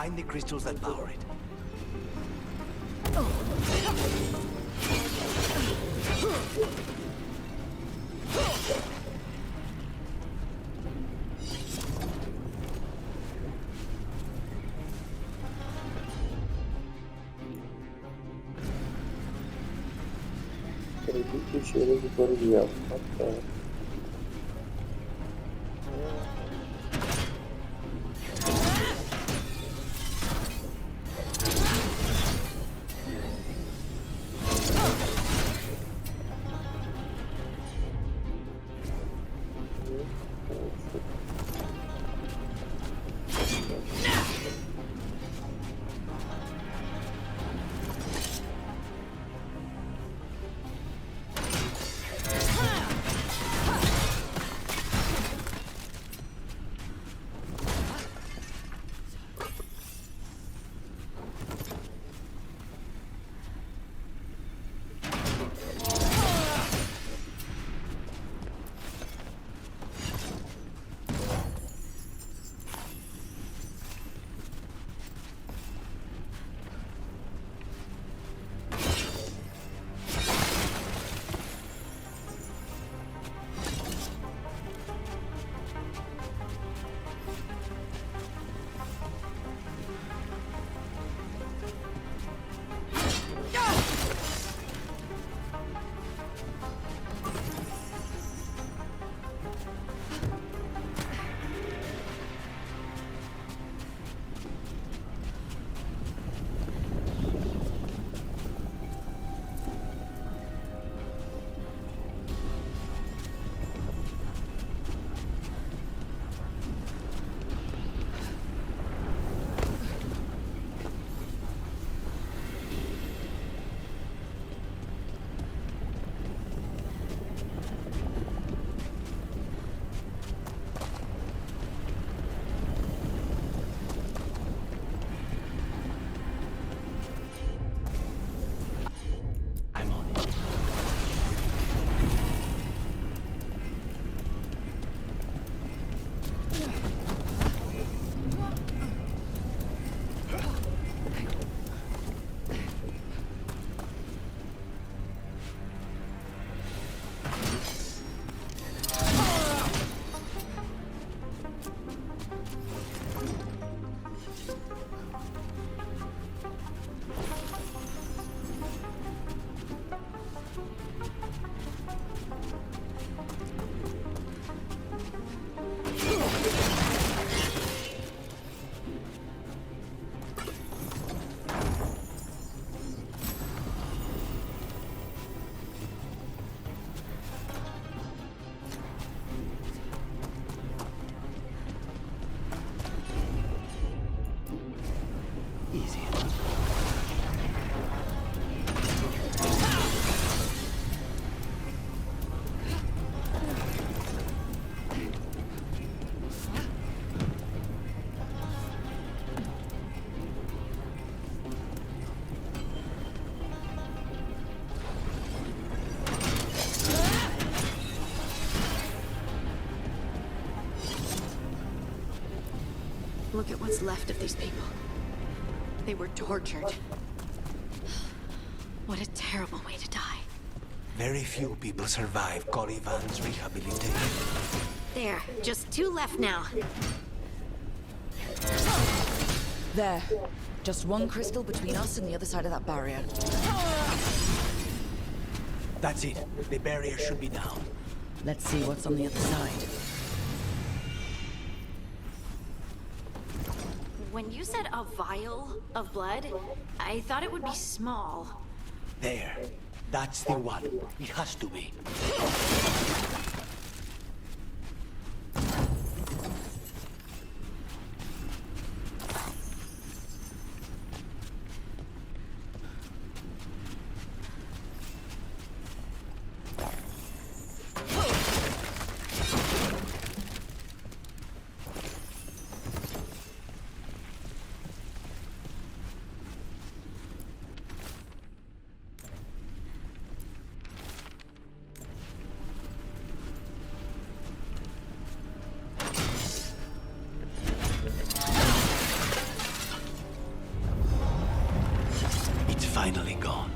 find the crystals that power it. Пройдите через барьер. Окей. Look at what's left of these people. They were tortured. What a terrible way to die. Very few people survive Corrivan's rehabilitation. There, just 2 left now. There. Just 1 crystal between us and the other side of that barrier. That's it. The barrier should be down. Let's see what's on the other side. When you said a vial of blood, I thought it would be small. There. That's the one. It has to be. finally gone.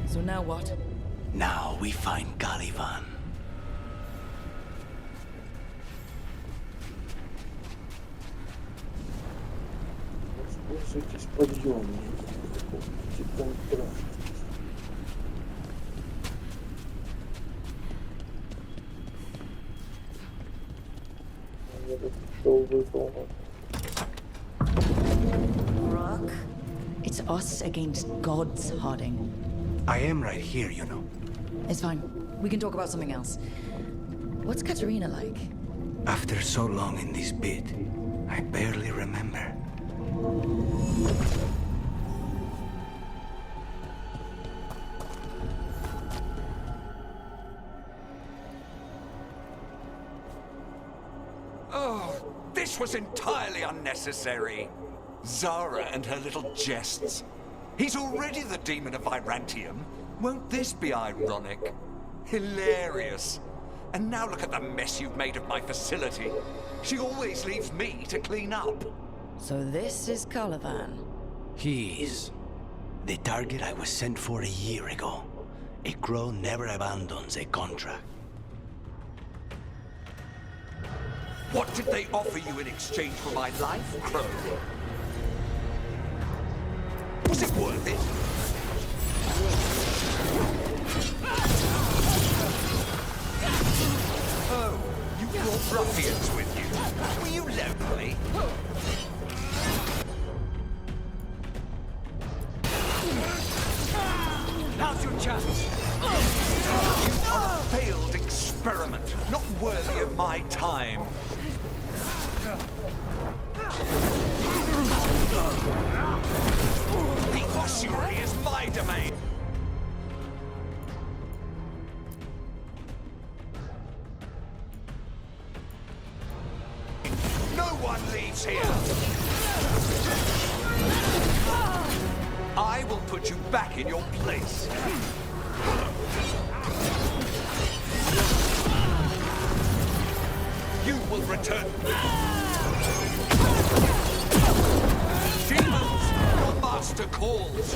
So now what? Now we find Caliban. Воспользуйтесь подъемником. Контракт. Я бы пришел выполнить. Rock? It's us against gods, Harding. I am right here, you know. It's fine. We can talk about something else. What's Katerina like? After so long in this bit, I barely remember. Oh, this was entirely unnecessary. Zara and her little jests. He's already the demon of Virantium. Won't this be ironic? Hilarious. And now look at the mess you've made of my facility. She always leaves me to clean up. So this is Caliban. He is the target I was sent for a year ago. A crow never abandons a contract. What did they offer you in exchange for my life, Crow? Was it worth it? Oh, you brought ruffians with you. Were you lonely? Now's your chance. You are a failed experiment, not worthy of my time. The ossuary is my domain. No one leaves here. I will put you back in your place. You will return. Demons, your master calls.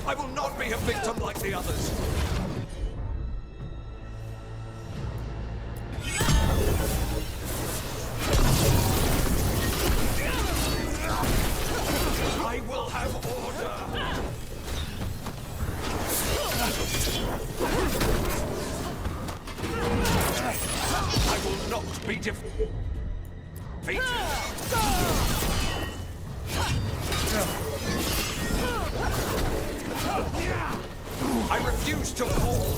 I will not be a victim like the others. I will have order. I will not be defeated. I refuse to fall.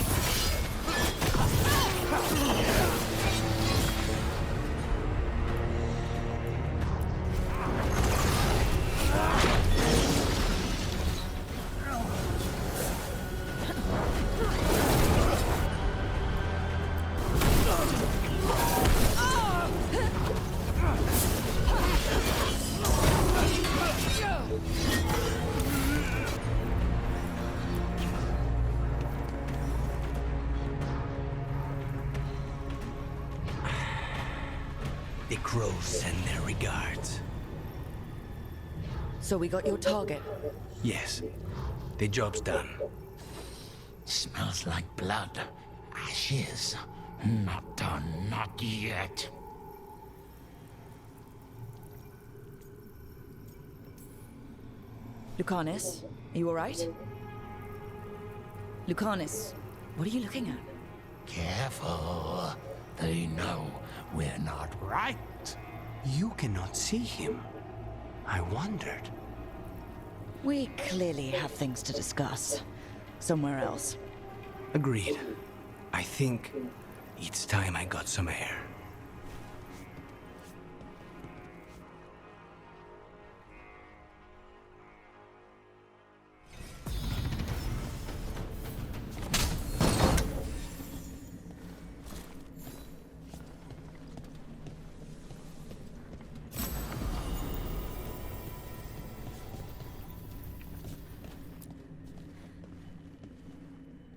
The crows send their regards. So we got your target. Yes, the job's done. Smells like blood. Ashes. Not done, not yet. Lucanus, are you alright? Lucanus, what are you looking at? Careful. They know we're not right. You cannot see him. I wondered. We clearly have things to discuss. Somewhere else. Agreed. I think it's time I got some air.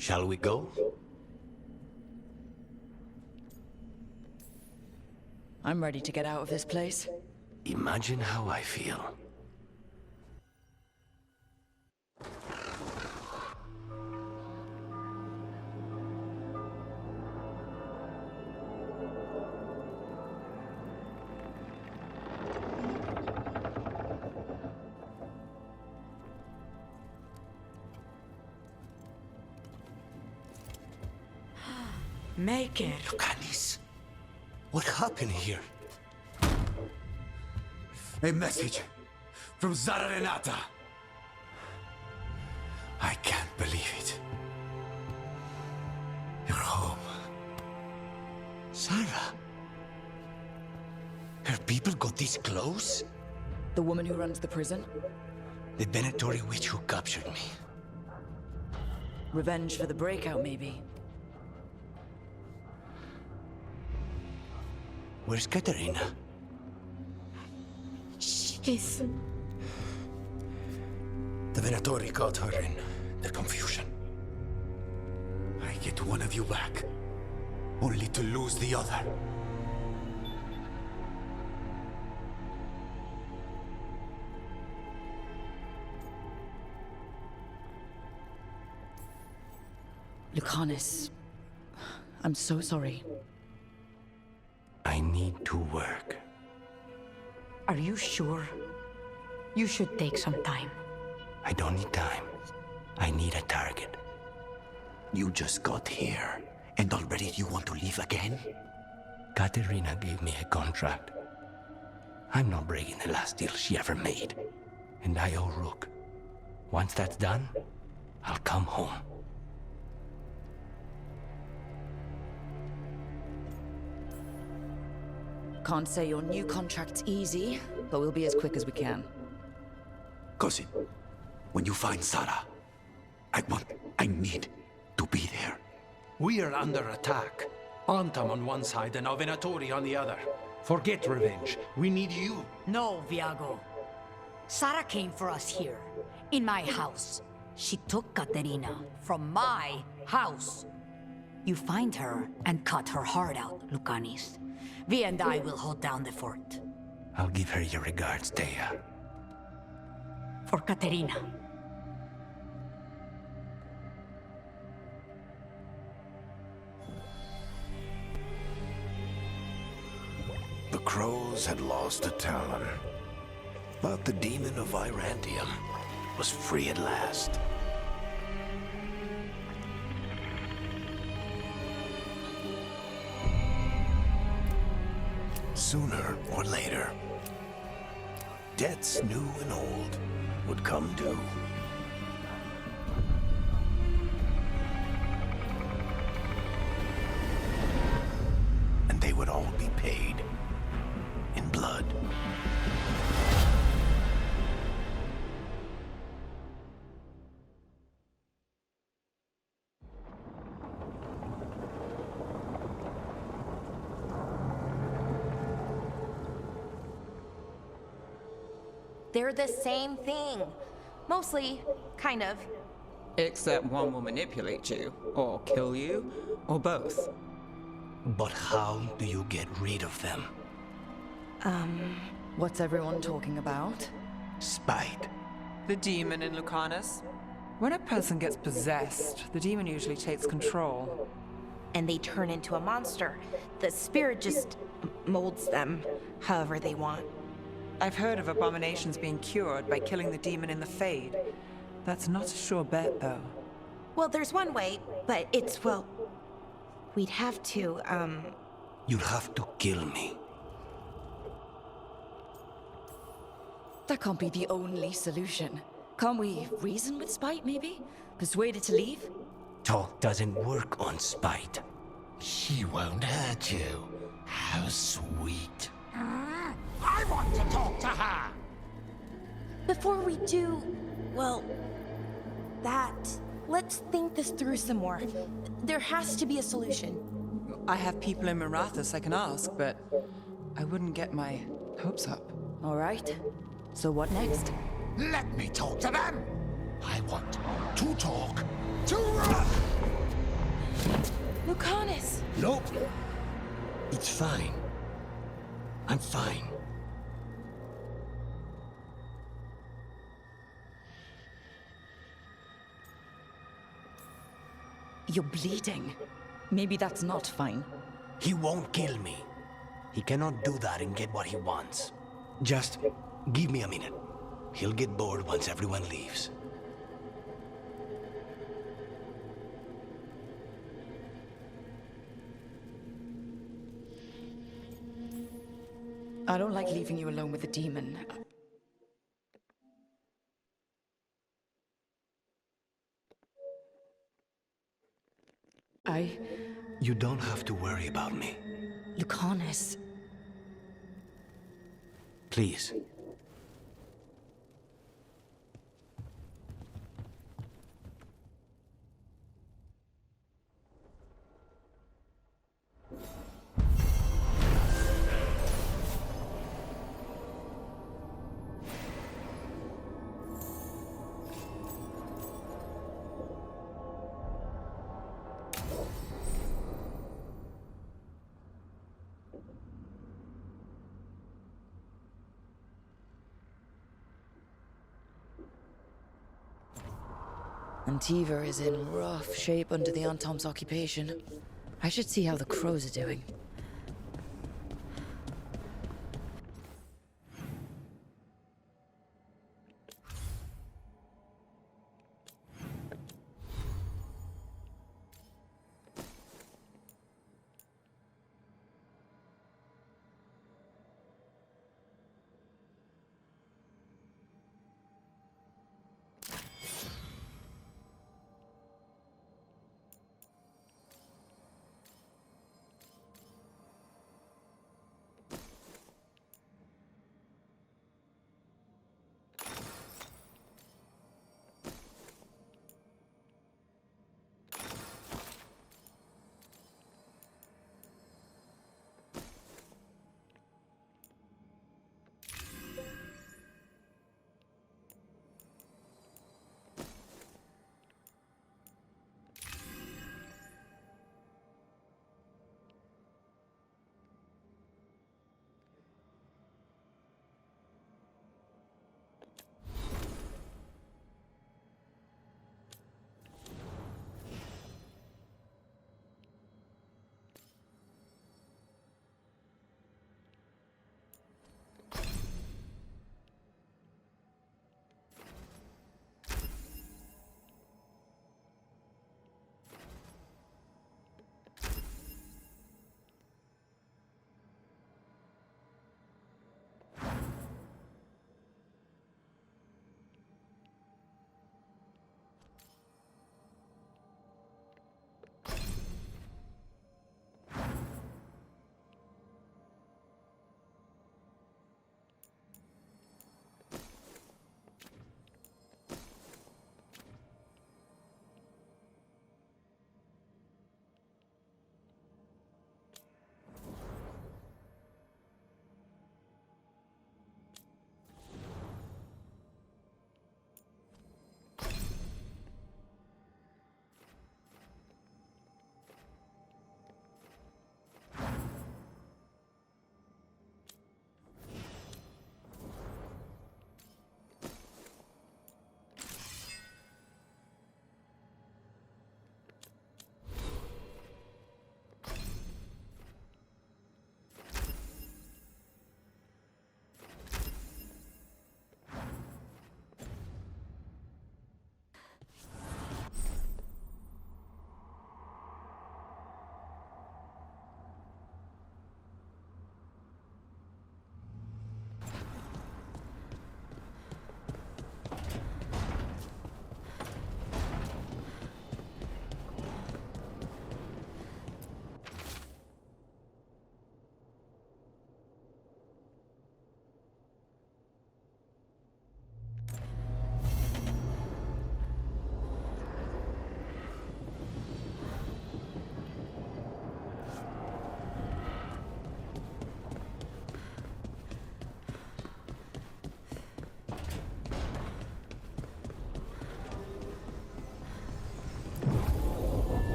Shall we go? I'm ready to get out of this place. Imagine how I feel. Make it. Lucanus, what happened here? A message from Zara Renata. I can't believe it. You're home. Sarah? Her people got this close? The woman who runs the prison? The Venatori witch who captured me. Revenge for the breakout, maybe. Where's Katerina? She's... The Venatori caught her in their confusion. I get one of you back, only to lose the other. Lucanus, I'm so sorry. I need to work. Are you sure? You should take some time. I don't need time. I need a target. You just got here, and already you want to leave again? Katerina gave me a contract. I'm not breaking the last deal she ever made. And I owe Rook. Once that's done, I'll come home. Can't say your new contract's easy, but we'll be as quick as we can. Cousin, when you find Sarah, I need to be there. We are under attack. Bantam on one side and our Venatori on the other. Forget revenge. We need you. No, Viago. Sarah came for us here, in my house. She took Katerina from my house. You find her and cut her heart out, Lucanus. Vi and I will hold down the fort. I'll give her your regards, Thea. For Katerina. The crows had lost a talon, but the demon of Virantium was free at last. Sooner or later, debts new and old would come due. And they would all be paid in blood. They're the same thing. Mostly, kind of. Except one will manipulate you, or kill you, or both. But how do you get rid of them? What's everyone talking about? Spite. The demon in Lucanus? When a person gets possessed, the demon usually takes control. And they turn into a monster. The spirit just molds them however they want. I've heard of abominations being cured by killing the demon in the Fade. That's not a sure bet, though. Well, there's one way, but it's, well... We'd have to, You'll have to kill me. That can't be the only solution. Can't we reason with Spite, maybe? Persuade it to leave? Talk doesn't work on spite. She won't hurt you. How sweet. I want to talk to her! Before we do, well, that... Let's think this through some more. There has to be a solution. I have people in Marathas I can ask, but I wouldn't get my hopes up. All right. So what next? Let me talk to them! I want to talk to... Lucanus! Nope. It's fine. I'm fine. You're bleeding. Maybe that's not fine. He won't kill me. He cannot do that and get what he wants. Just give me a minute. He'll get bored once everyone leaves. I don't like leaving you alone with the demon. You don't have to worry about me. Lucanus. Please. Antiva is in rough shape under the Antom's occupation. I should see how the crows are doing.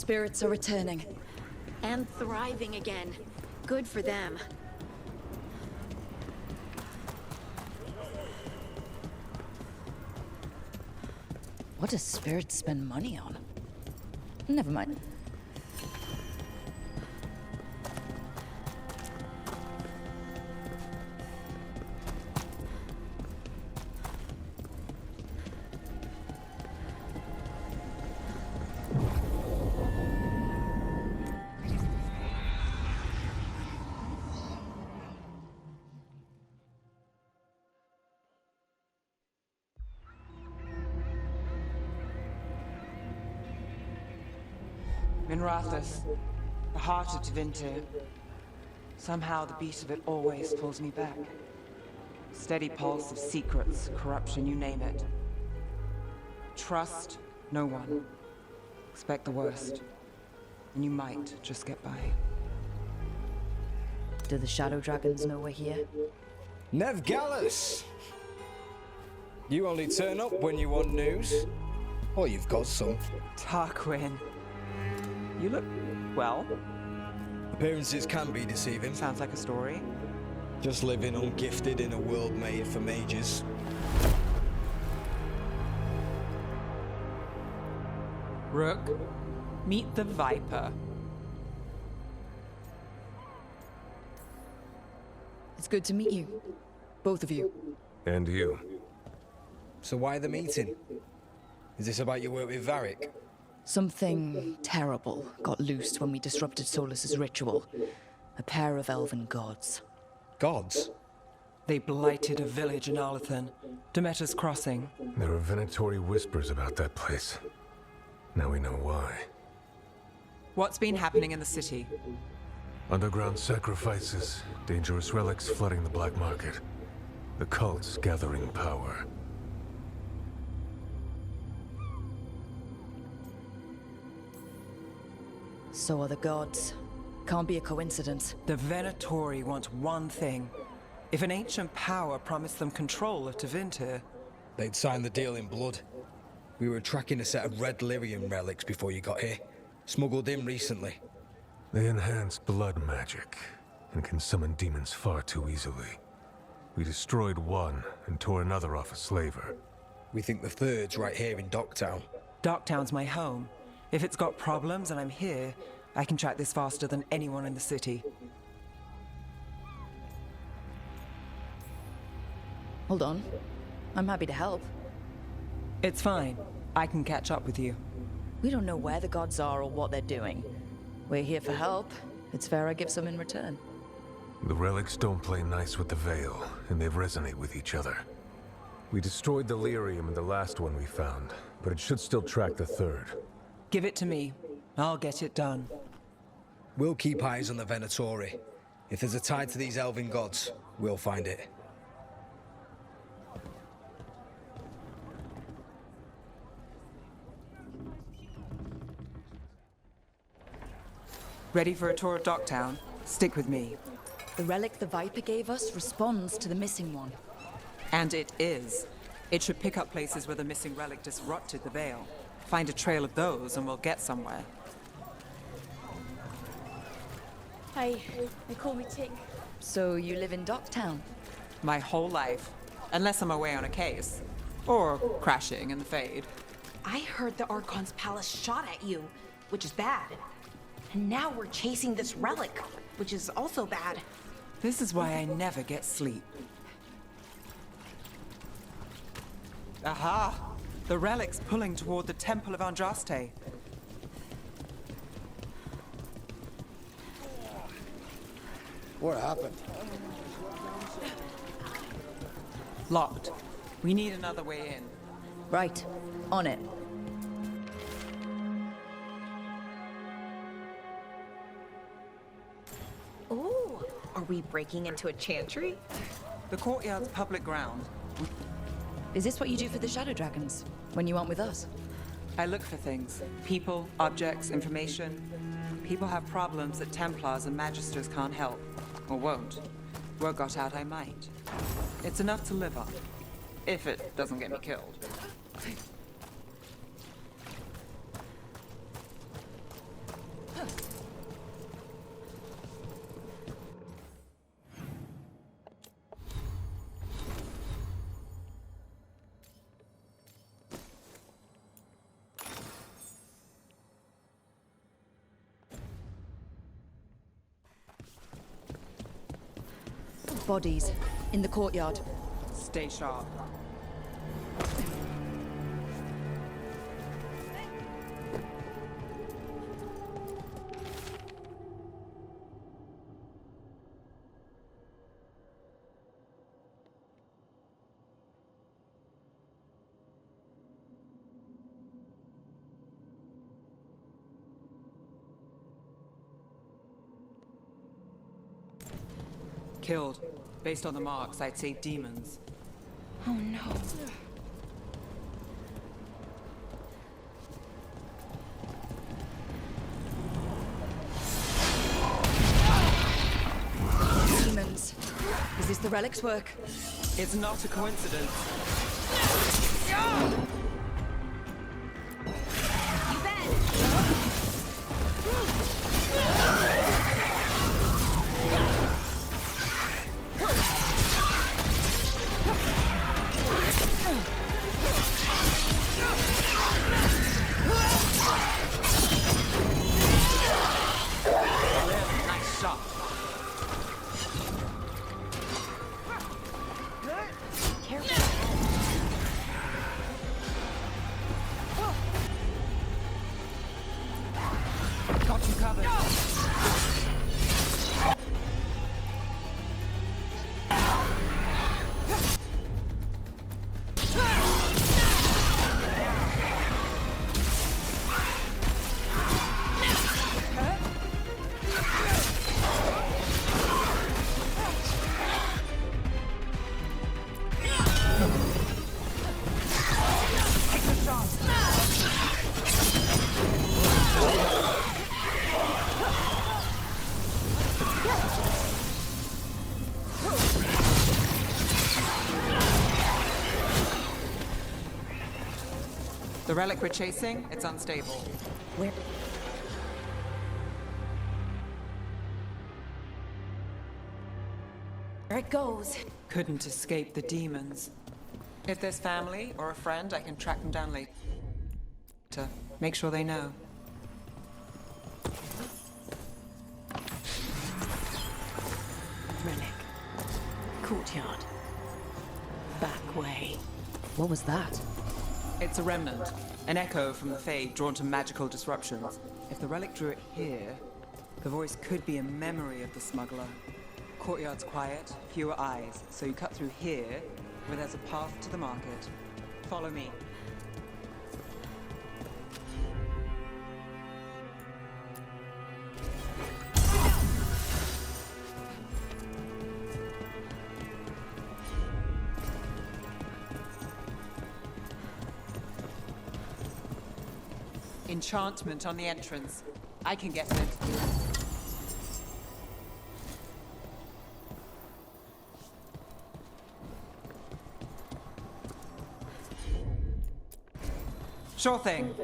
spirits are returning. And thriving again. Good for them. What does spirits spend money on? Never mind. Minrathous, the heart of Tevinter. Somehow the beat of it always pulls me back. Steady pulse of secrets, corruption, you name it. Trust no one. Expect the worst. And you might just get by. Do the shadow dragons know we're here? Nev Gallus! You only turn up when you want news. Or you've got some. Tarquin. You look, well. Appearances can be deceiving. Sounds like a story. Just living ungifted in a world made for mages. Rook, meet the Viper. It's good to meet you. Both of you. And you. So why the meeting? Is this about your work with Varric? Something terrible got loosed when we disrupted Solus's ritual. A pair of elven gods. Gods? They blighted a village in Arlethan, Demeter's Crossing. There are venatory whispers about that place. Now we know why. What's been happening in the city? Underground sacrifices, dangerous relics flooding the black market. The cults gathering power. So are the gods. Can't be a coincidence. The Venatori want one thing. If an ancient power promised them control of Tevinter, they'd sign the deal in blood. We were tracking a set of red lyrium relics before you got here. Smuggled in recently. They enhance blood magic and can summon demons far too easily. We destroyed one and tore another off a slaver. We think the third's right here in Docktown. Docktown's my home. If it's got problems and I'm here, I can track this faster than anyone in the city. Hold on. I'm happy to help. It's fine. I can catch up with you. We don't know where the gods are or what they're doing. We're here for help. It's fair I give some in return. The relics don't play nice with the Veil, and they resonate with each other. We destroyed the lyrium in the last one we found, but it should still track the third. Give it to me. I'll get it done. We'll keep eyes on the Venatori. If there's a tie to these elven gods, we'll find it. Ready for a tour of Docktown? Stick with me. The relic the Viper gave us responds to the missing one. And it is. It should pick up places where the missing relic disrupted the Veil. Find a trail of those and we'll get somewhere. Hi, they call me Tick. So you live in Docktown? My whole life. Unless I'm away on a case. Or crashing in the Fade. I heard the Archon's palace shot at you, which is bad. And now we're chasing this relic, which is also bad. This is why I never get sleep. Aha! The relic's pulling toward the Temple of Andraste. What happened? Locked. We need another way in. Right. On it. Oh, are we breaking into a chantry? The courtyard's public ground. Is this what you do for the Shadow Dragons, when you aren't with us? I look for things. People, objects, information. People have problems that Templars and Magisters can't help. Or won't. Word got out I might. It's enough to live on. If it doesn't get me killed. bodies in the courtyard. Stay sharp. Killed. Based on the marks, I'd say demons. Oh no. Demons. Is this the relic's work? It's not a coincidence. Nice shot. Got you covered. The relic we're chasing, it's unstable. Where? There it goes. Couldn't escape the demons. If there's family or a friend, I can track them down later. Make sure they know. Relic. Courtyard. Back way. What was that? It's a remnant, an echo from the Fade drawn to magical disruptions. If the relic drew it here, the voice could be a memory of the smuggler. Courtyard's quiet, fewer eyes, so you cut through here, where there's a path to the market. Follow me. Enchantment on the entrance. I can get it. Sure thing.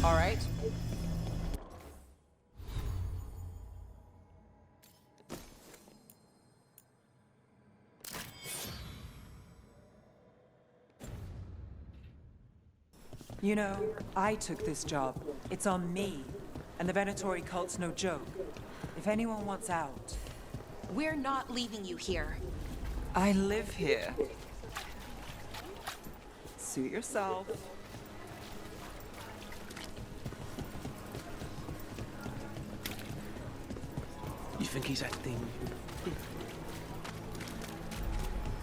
All right. You know, I took this job. It's on me. And the Venatori cult's no joke. If anyone wants out... We're not leaving you here. I live here. Suit yourself. You think he's acting?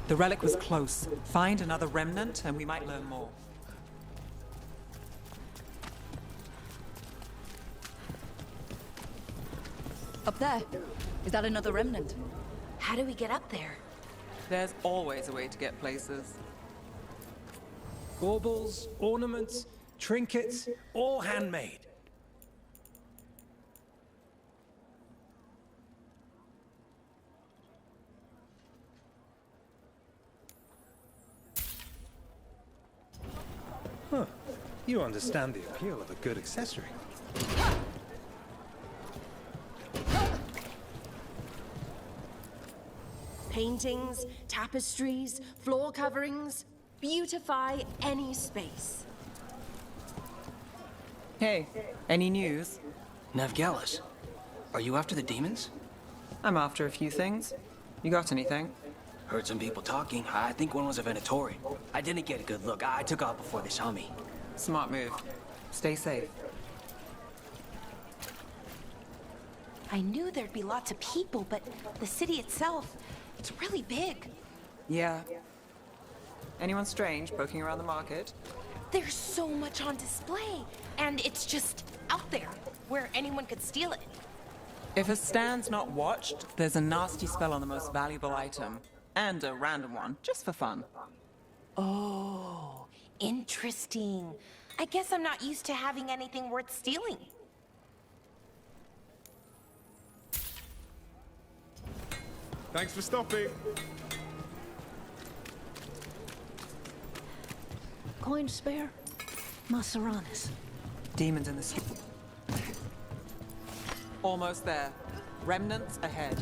The relic was close. Find another remnant and we might learn more. Up there. Is that another remnant? How do we get up there? There's always a way to get places. Baubles, ornaments, trinkets, all handmade. Huh. You understand the appeal of a good accessory. Paintings, tapestries, floor coverings. Beautify any space. Hey, any news? Navgalis. Are you after the demons? I'm after a few things. You got anything? Heard some people talking. I think one was a Venatori. I didn't get a good look. I took off before they saw me. Smart move. Stay safe. I knew there'd be lots of people, but the city itself, it's really big. Yeah. Anyone strange poking around the market? There's so much on display, and it's just out there, where anyone could steal it. If a stand's not watched, there's a nasty spell on the most valuable item. And a random one, just for fun. Oh, interesting. I guess I'm not used to having anything worth stealing. Thanks for stopping. Coin spare? Maseranas. Demons in the street. Almost there. Remnants ahead.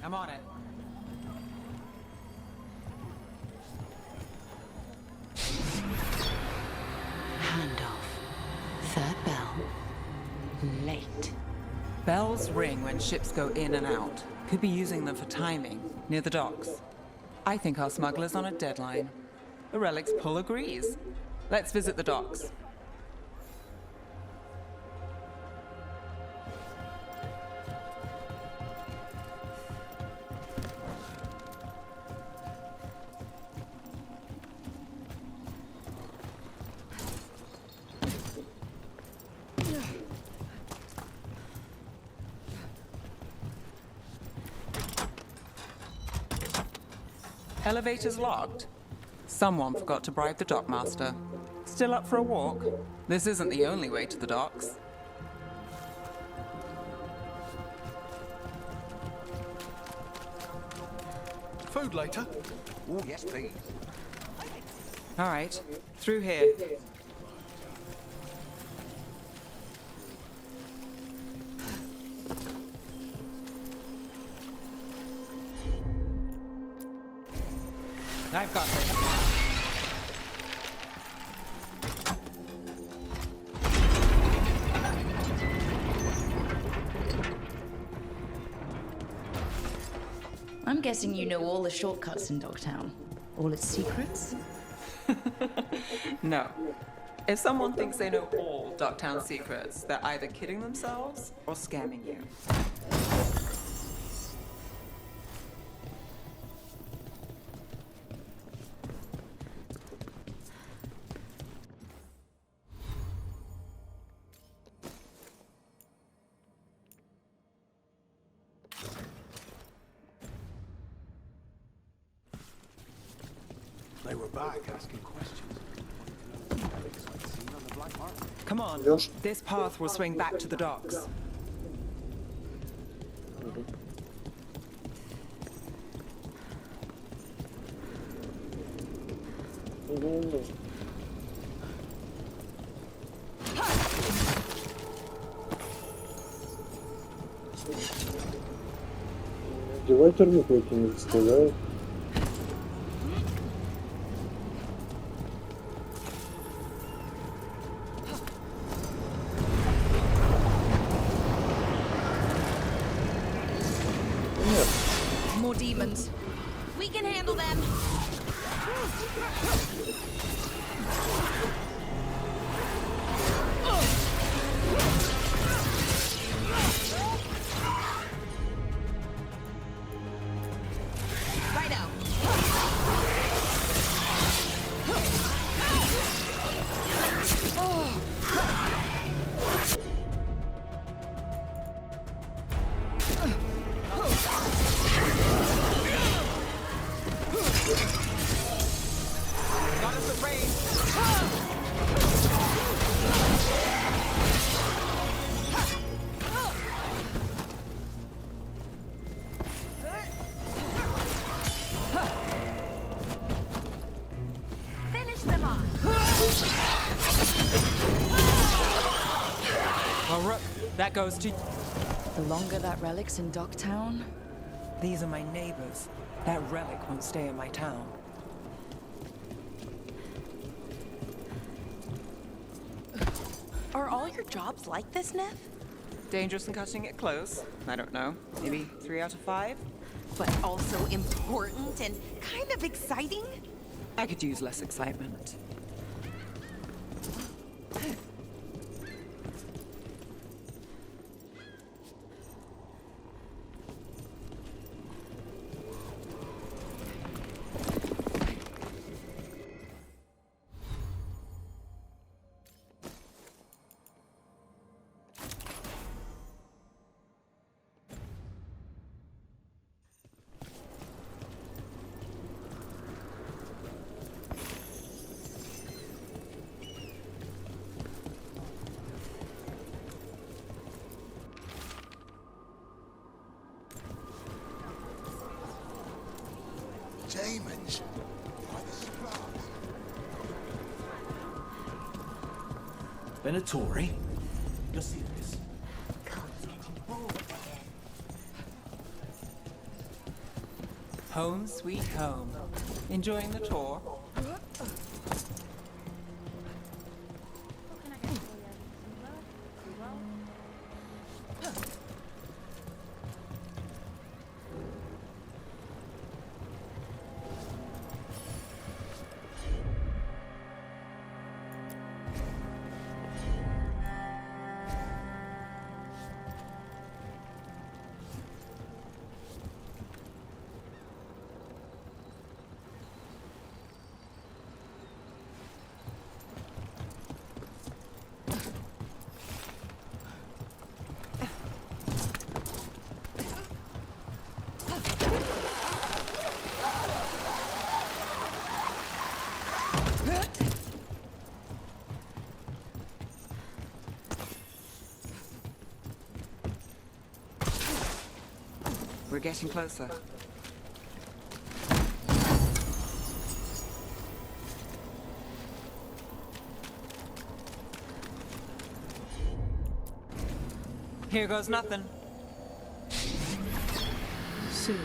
I'm on it. Handoff. Third bell. Late. Bells ring when ships go in and out. Could be using them for timing, near the docks. I think our smuggler's on a deadline. The relics pull agrees. Let's visit the docks. Elevator's locked. Someone forgot to bribe the dockmaster. Still up for a walk? This isn't the only way to the docks. Food later? Oh, yes, please. All right, through here. I've got this. I'm guessing you know all the shortcuts in Dogtown. All its secrets? No. If someone thinks they know all Dogtown secrets, they're either kidding themselves or scamming you. They were back asking questions. Come on, this path will swing back to the docks. Девайтер выходит не заставляет. More demons. We can handle them. Right out. Finish them off. Well, Rook, that goes to... The longer that relic's in Docktown... These are my neighbors. That relic won't stay in my town. Are all your jobs like this, Nev? Dangerous and cutting it close. I don't know. Maybe 3 out of 5? But also important and kind of exciting? I could use less excitement. Demons. Venatori? You're serious? Home sweet home. Enjoying the tour? We're getting closer. Here goes nothing. Soon,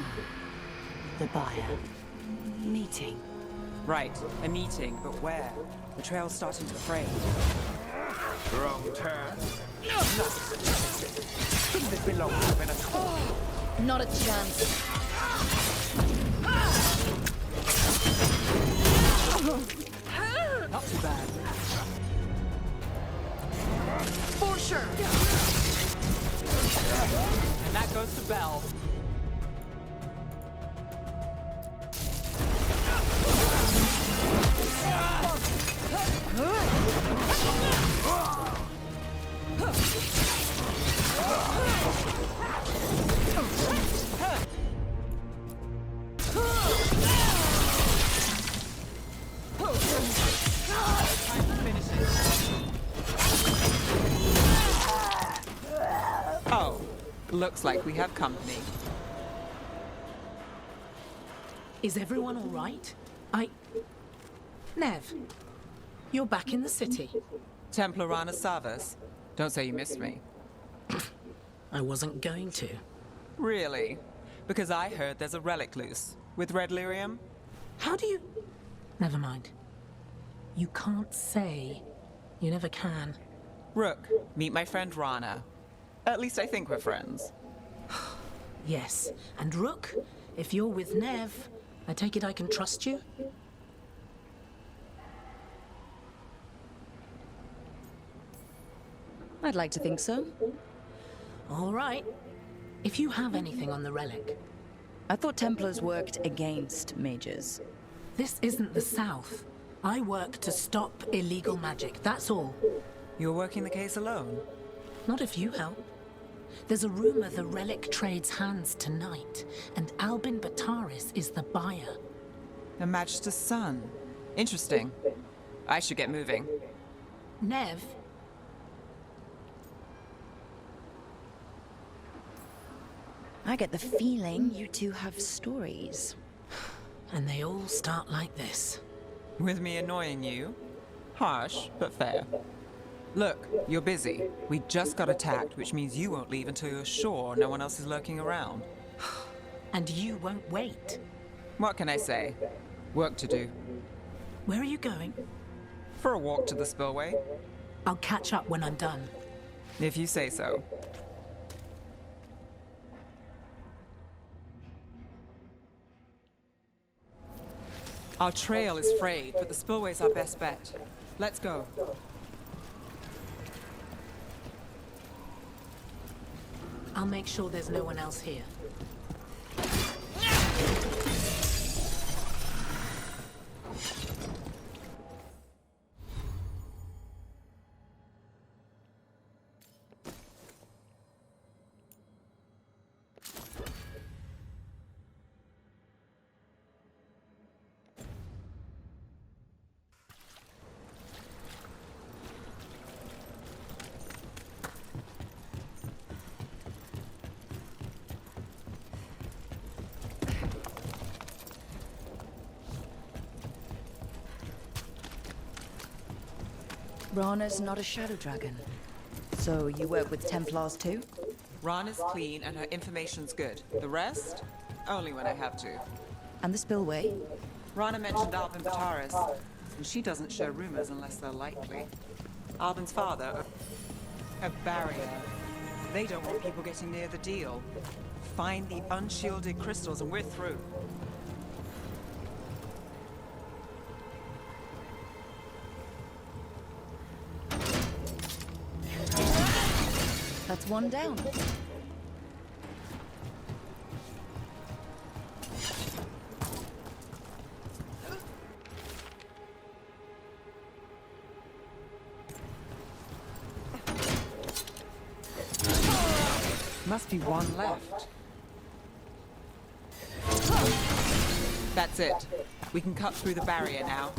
the buyer. Meeting. Right, a meeting, but where? The trail's starting to fray. Wrong turn. Think this belongs to Venatori. Not a chance. Not too bad. For sure. And that goes to Bell. Oh, looks like we have company. Is everyone all right? Nev, you're back in the city. Templar Rana Savas. Don't say you missed me. I wasn't going to. Really? Because I heard there's a relic loose. With red lyrium? How do you... Never mind. You can't say. You never can. Rook, meet my friend Rana. At least I think we're friends. Yes. And Rook, if you're with Nev, I take it I can trust you? I'd like to think so. All right. If you have anything on the relic. I thought Templars worked against mages. This isn't the South. I work to stop illegal magic, that's all. You're working the case alone? Not if you help. There's a rumor the relic trades hands tonight, and Albin Bataris is the buyer. A Magister's son. Interesting. I should get moving. Nev? I get the feeling you two have stories. And they all start like this. With me annoying you? Harsh, but fair. Look, you're busy. We just got attacked, which means you won't leave until you're sure no one else is lurking around. And you won't wait. What can I say? Work to do. Where are you going? For a walk to the spillway. I'll catch up when I'm done. If you say so. Our trail is frayed, but the spillway's our best bet. Let's go. I'll make sure there's no one else here. Rana's not a shadow dragon. So you work with Templars too? Rana's clean and her information's good. The rest? Only when I have to. And the spillway? Rana mentioned Albin Bataris, and she doesn't share rumors unless they're likely. Albin's father, a barrier. They don't want people getting near the deal. Find the unshielded crystals and we're through. That's one down. Must be one left. That's it. We can cut through the barrier now.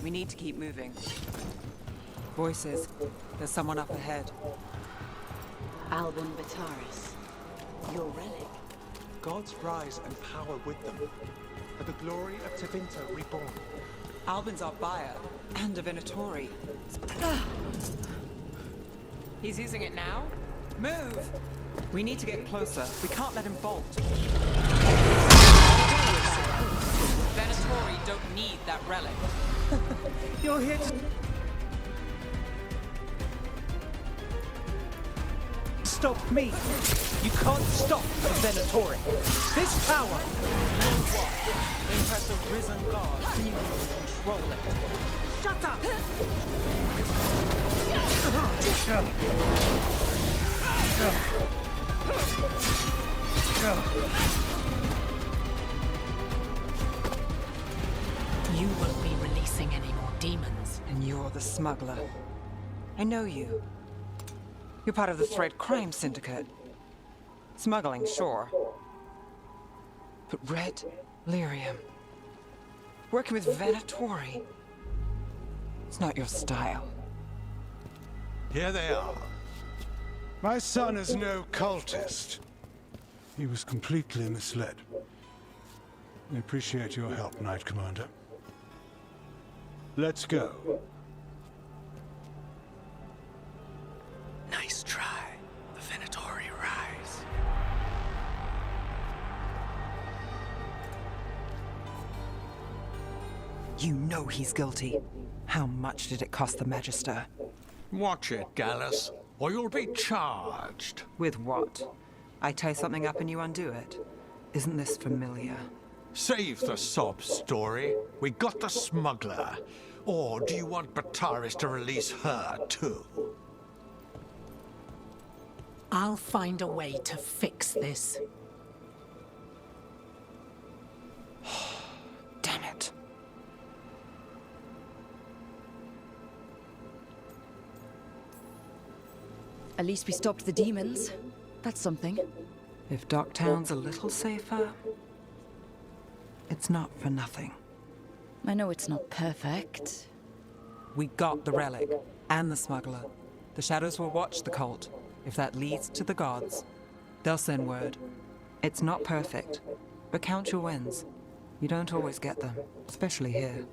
We need to keep moving. Voices. There's someone up ahead. Albin Bataris. Your relic. Gods rise and power with them. For the glory of Tevinter reborn. Albin's our buyer, and a Venatori. He's using it now? Move! We need to get closer. We can't let him bolt. Venatori don't need that relic. You're here to... Stop me! You can't stop the Venatori! This power! Impress a risen god. You control it. Shut up! You won't be releasing any more demons. And you're the smuggler. I know you. You're part of the Thread Crime Syndicate. Smuggling, sure. But Red Lyrium. Working with Venatori. It's not your style. Here they are. My son is no cultist. He was completely misled. I appreciate your help, Knight Commander. Let's go. Nice try. The Venatori rise. You know he's guilty. How much did it cost the Magister? Watch it, Gallus, or you'll be charged. With what? I tie something up and you undo it. Isn't this familiar? Save the sob story. We got the smuggler. Or do you want Bataris to release her, too? I'll find a way to fix this. Damn it. At least we stopped the demons. That's something. If Docktown's a little safer, it's not for nothing. I know it's not perfect. We got the relic, and the smuggler. The shadows will watch the cult. If that leads to the gods, they'll send word. It's not perfect, but count your wins. You don't always get them, especially here.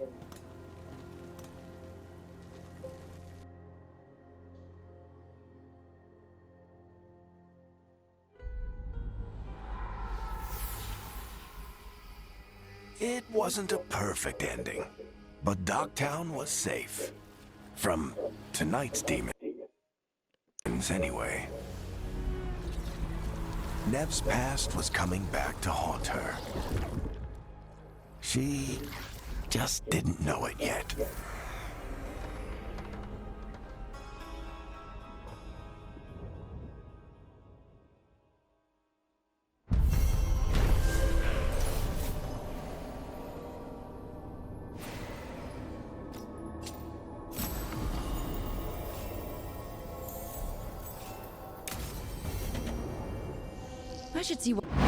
It wasn't a perfect ending, but Docktown was safe. From tonight's demons, anyway. Nev's past was coming back to haunt her. She just didn't know it yet. I should see what...